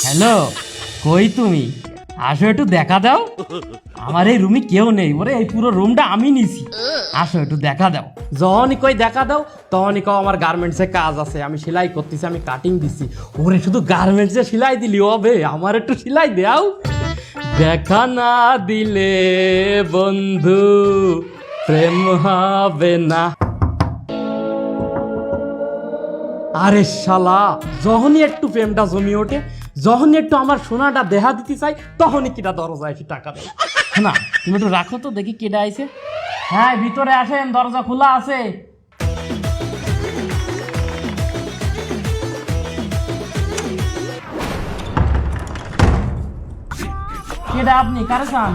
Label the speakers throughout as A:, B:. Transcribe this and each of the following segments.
A: Hello, কই তুমি? আসো একটু দেখা দাও। আমার এই রুমে কেউ নেই, ওরে এই পুরো রুমটা আমি নিছি। আসো একটু দেখা দাও। যখনই কই দেখা দাও তখনই কও আমার গার্মেন্টসে কাজ আছে, আমি সেলাই করতেছি, আমি কাটিং দিছি। ওরে শুধু গার্মেন্টসে সেলাই দিলি হবে, আমার একটু সেলাই দাও। দেখা না দিলে বন্ধু প্রেম হবে না। আরে শালা, যখনই একটু প্রেমটা জমি ওঠে, যখনই একটু আমার সোনাটা দেহা দিতে চাই, তখনই কিটা দরজা এসে টাকা দেয়। না তুমি একটু রাখো তো, দেখি কেডা আইছে। হ্যাঁ ভিতরে আসেন, দরজা খোলা আছে। কেডা আপনি, কারে চান?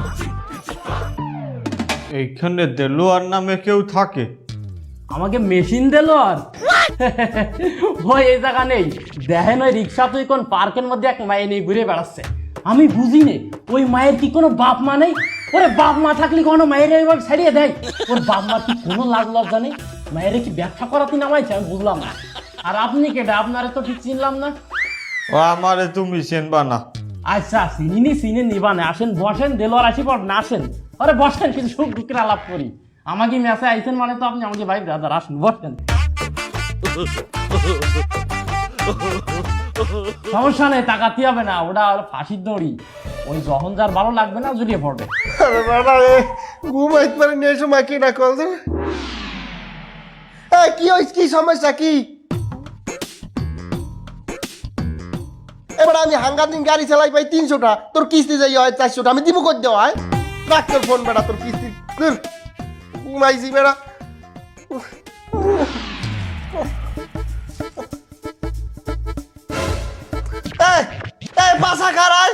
B: এইখানে দেলোয়ার নামে কেউ থাকে?
A: আমাকে মেশিন দিল আর ওই এই জায়গা নেই। দেখেন ওই রিক্সা তুই কোন পার্কের মধ্যে এক মায়ে নিয়ে ঘুরে বেড়াচ্ছে। আমি বুঝি নে, ওই মায়ের কি কোনো বাপ মা নেই? ওরে বাপ মা থাকলে কোনো মায়ের এইভাবে ছাড়িয়ে দেয়? ওর বাপ মা কি কোনো লাগ লজ্জা নেই? মায়ের কি ব্যাখ্যা করাতে নামাইছে? আমি বুঝলাম না। আর আপনি কেটা? আপনারে তো ঠিক চিনলাম না।
B: ও আমারে তুমি চেনবা না?
A: আচ্ছা চিনি চিনে নিবা না। আসেন বসেন, দেলোয়ার আসি পর না আসেন। আরে বসেন, কিছু সুখ দুঃখের আলাপ করি। আমাকে মেসে আইছেন মানে তো আপনি আমাকে ভাই ব্রাদার, আসেন বসেন। সমস্যা নেই, তাকাতে হবে না, ওটা ফাঁসির দড়ি। ওই যখন যার ভালো লাগবে না জড়িয়ে পড়বে।
C: আরে বাবা রে, ঘুমাইতে পারি নিয়ে সময় কি না কল দেন। কি হয়েছে, কি সমস্যা কি? এবার আমি হাঙ্গার দিন গাড়ি চালাই পাই 300টা, তোর কিস্তি যাই হয় 400টা, আমি দিব কর দেওয়া হয়। রাখ তোর ফোন বেড়া, তোর কিস্তি ঘুমাইছি বেড়া। বাসা খারাই,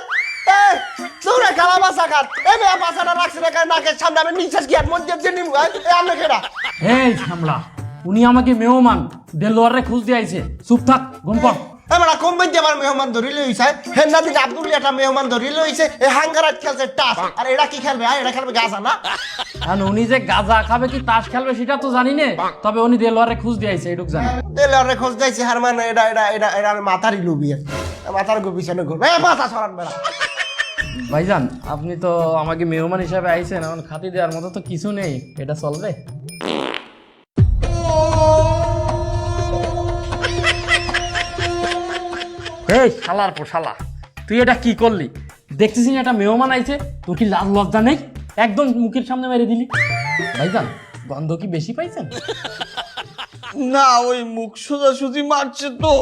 C: তোরা খারা বাসা খার। এই মেয়া বাসাটা রাখছে না কেন নাকের সামনে? আমি নিঃশ্বাস কি আর মন দিয়ে নিম ভাই? আমি কেডা?
A: এই ঝামলা, উনি আমাকে মেহমান দেলোয়ারে খুঁজ দিয়ে আইছে। চুপ থাক, ঘুম পড়।
C: এবার কোন বইতে আমার মেহমান ধরিলে হইছে? হেন্না দিকে আব্দুল একটা মেহমান ধরিলে হইছে। এই হাঙ্গারাত খেলছে টাস, আর এরা কি খেলবে? এটা খেলবে গাজা না?
A: আর উনি যে গাজা খাবে কি তাস খেলবে সেটা তো জানি না, তবে উনি দেলোয়ারে খুঁজ দিয়ে আইছে এটুক জানি।
C: তেলারে খোঁজ দিয়েছে হার মানে এটা আমি মাথারই লুবি, মাথার পিছনে ঘুরবে। মাথা সরান বেড়া।
A: ভাইজান আপনি তো আমাকে মেহমান হিসাবে আইছেন, এখন খাতি দেওয়ার মতো তো কিছু নেই, এটা চলবে? এই শালার পোশালা, তুই এটা কি করলি? দেখতেছিস না একটা মেহমান আইছে, তোর কি লাজ লজ্জা নেই? একদম মুখের সামনে মেরে দিলি। ভাইজান গন্ধ কি বেশি পাইছেন?
B: না, ওই মুখ সোজাসুজি মারছে তো,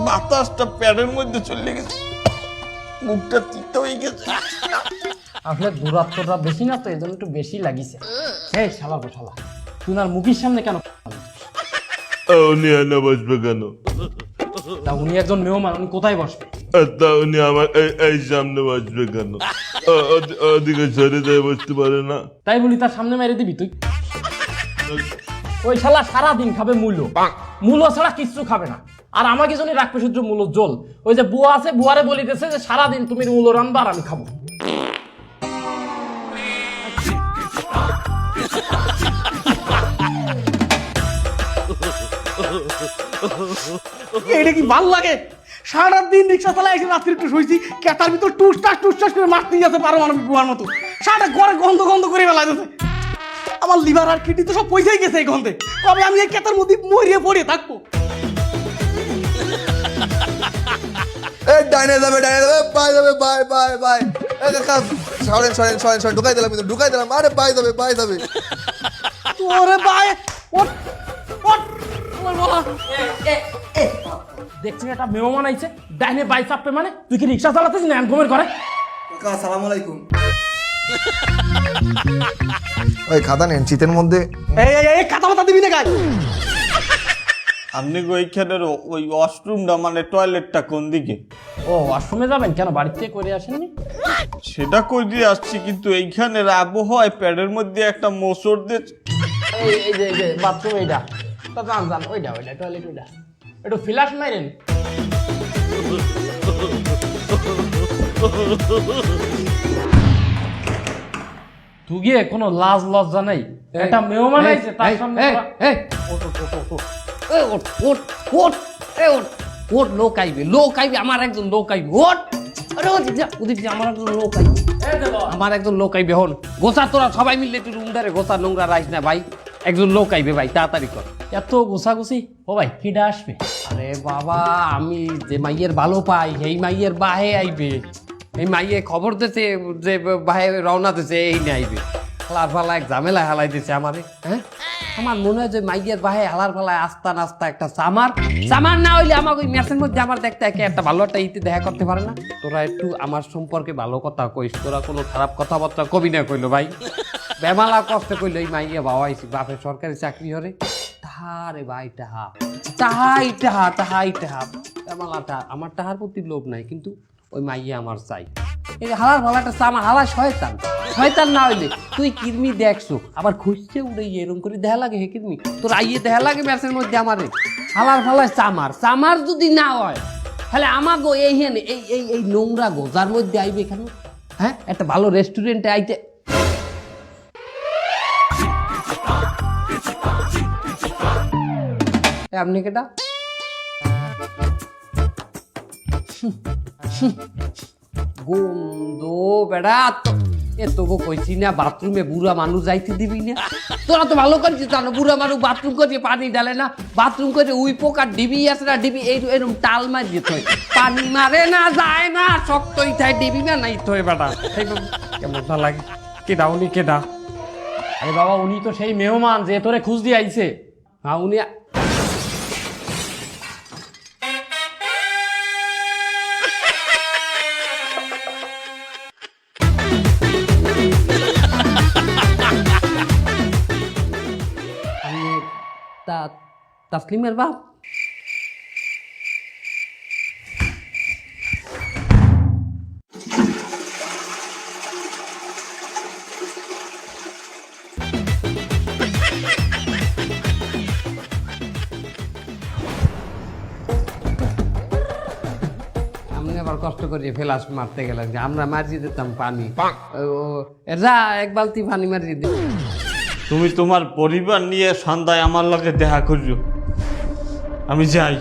B: বাতাসটা প্যাডের মধ্যে চলে গেছে, মুখটা তিতে হয়ে গেছে।
A: আসলে দূরত্বটা বেশি না তো, এই জন্য একটু বেশি লাগিছে। এই শালা পোশালা, তুই আর মুখের সামনে কেন?
D: উনি এনে বসবে কেন?
A: তা উনি একজন মেহমান, উনি কোথায় বসবে?
D: তা উনি আমার এই সামনে বসবে কেন? ওদিকে ছেড়ে দিয়ে বসতে পারে না?
A: তাই বলি তার সামনে মেরে দিবি তুই? ওই শালা সারাদিন খাবে মূল্য, মূল্য ছাড়া কিচ্ছু খাবে না। আর আমাকে জন্য রাখবে শুধু মূল্য জল। ওই যে বুয়া আছে, বুয়ারে বলিতেছে যে সারাদিন তুমি মূল্য রান্না আর আমি খাবো।
E: এটা কি ভাল লাগে? সারাদিন রিক্সা চালাই এসে রাত্রি একটু শুয়েছি, কেতার ভিতর টুসটাস করে মারতেই যেতে পারো মানুষ বুয়ার মতো। সারাটা ঘরে গন্ধ গন্ধ করে বেলা যেতে। আমার লিভার আর কিডনি তো সব পয়সাই গেছে এই গন্ধে। কবে আমি এই কেতার মধ্যে মরিয়ে পড়ে থাকবো?
F: ডাইনে যাবে বাই যাবে, বাই সরেন ঢুকাই দিলাম, আরে বাই যাবে।
E: তোরে বাই ওঠ ওঠ আমার বলা।
A: দেখছিস একটা মেহমান আইছে, ডাইনে বাই চাপবে মানে? তুই কি রিক্সা চালাতেছিস না ঘুমের ঘরে?
F: আসসালামু আলাইকুম। ওই খাতা নেন শীতের মধ্যে।
E: এই খাতা মাথা দিবি না গায়ে।
B: আপনি ওইখানের ওই ওয়াশরুমটা মানে টয়লেটটা কোন দিকে?
A: ও ওয়াশরুমে যাবেন কেন? বাড়ি থেকে করে আসেননি?
B: সেটা কই দিয়ে আসছি, কিন্তু এইখানের আবহাওয়ায় প্যাডের মধ্যে একটা মোচড় দিয়ে।
A: এই যে বাথরুম, এইটা তো জান ওইটা টয়লেট, ওইটা একটু ফ্ল্যাশ মারেন। তুই গিয়ে কোনো লাজ লজ্জা নাই? একটা মেহমান আইছে তার সামনে
G: ওট লোক আইবে আমার একজন লোক আইবে ওট।
A: আরে ওদিক যা আমার একজন লোক আইবে আমার একজন লোক আইবে হন গোছা তোরা সবাই মিলে একটু রুম ধারে গোছা নোংরা রাইস না ভাই একজন লোক আইবে ভাই তাড়াতাড়ি কর এত গোছাগুছি ও ভাই কিডা আসবে আরে বাবা আমি যে মাইয়ের ভালো পাই সেই মাইয়ের বাহে আইবে এই মাইয়ে খবর দিতে যে বাহে রওনা দিতে এই নিয়ে আইবে হালার ফালা এক ঝামেলায় হালাই দিছে আমারে হ্যাঁ আমার মনে হয় যে মাইয়ের বাহে হালার ফালায় আস্তা নাস্তা একটা সামার না হইলে আমাকে ওই ম্যাচের মধ্যে আমার দেখতে একটা ভালো একটা ইতি দেখা করতে পারে না তোরা একটু আমার সম্পর্কে ভালো কথা কইস তোরা কোনো খারাপ কথাবার্তা কবি না কইলো ভাই বেমালা কষ্ট কইলো এই মাইয়া বাবাইছি বাপের সরকারি চাকরি হরে তাহারে ভাই তাহাই বেমালাটা আমার তাহার প্রতি লোভ নাই কিন্তু ওই মাইয়া আমার চাই এই হালার ভালাটা আমার হালা শয়তান না হইলে তুই কিরমি দেখছো আবার খুঁজছে উড়ে এরকম করে দেখা লাগে হে কিরমি তোর আইয়ে দেখা লাগে ম্যাচের মধ্যে আমারে হালার ফালায় চামার যদি না হয় তাহলে আমাকে এই নোংরা গোজার মধ্যে আইবে এখানে হ্যাঁ একটা ভালো রেস্টুরেন্টে আইতে আপনি কেটা গন্ধ বেড়া এত গো কইছি না বাথরুমে বুড়া মানুষ যাইতে দিবি না তোরা তো ভালো করেছিস জানো বুড়া মানুষ বাথরুম করে পানি ডালে না বাথরুম করে উই পোকার ডিবি আছে না ডিবি এরকম টাল মার যেতে হয় পানি মারে না যায় না শক্তই থাকে ডিবি না নাই তো বেটা কেমন না লাগে কেডা উনি কেডা আরে বাবা উনি তো সেই মেহমান যে তোরে খুঁজ দিয়ে আইছে হ্যাঁ উনি তাসলিমের বাপ আবার কষ্ট করে ফেলাস মারতে গেলাম যে আমরা মারিয়ে দিতাম পানি যা এক বালতি পানি মারিয়ে দিই
B: তুমি তোমার পরিবার নিয়ে সন্ধ্যায় আমার লগে দেখা করিও আমি যাই